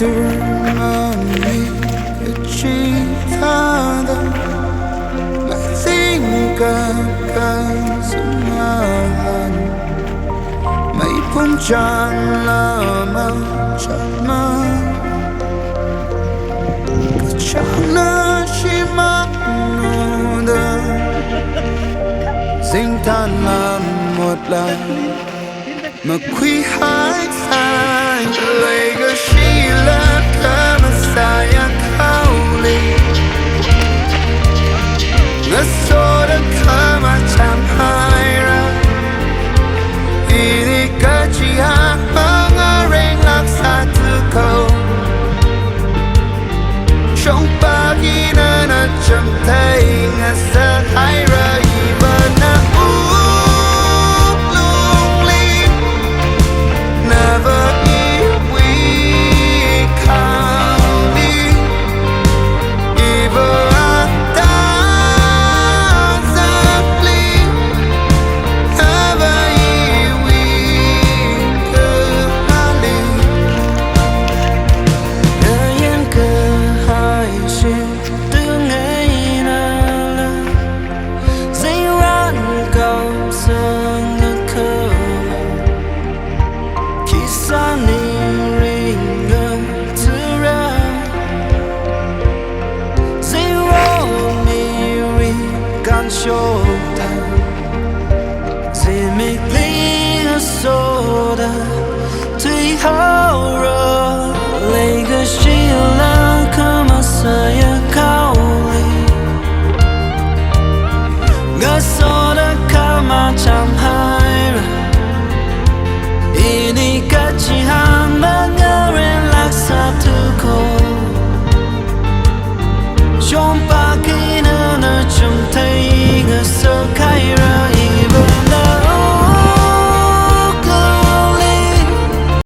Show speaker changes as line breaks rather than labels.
Durmani kecithada Matingkapkan semahan May puncan lama Chama Kachana Shimanuda Zintan lam một lần Mà quý hai sai Lời gơ shi là thơ mà saya khao lì Ngỡ số đất thơ mà chạm hai ra Ý đi cơ chỉ hát mơ ngơ rên lạc xa tư cầu Trong ba ghi nơ nơ chầm thấy ngã sơ hai ra ý bờ nơ Tuy hao rồi lấy cái gì là cơ mà saya khao lì ngỡ số đã khao mà chẳng hay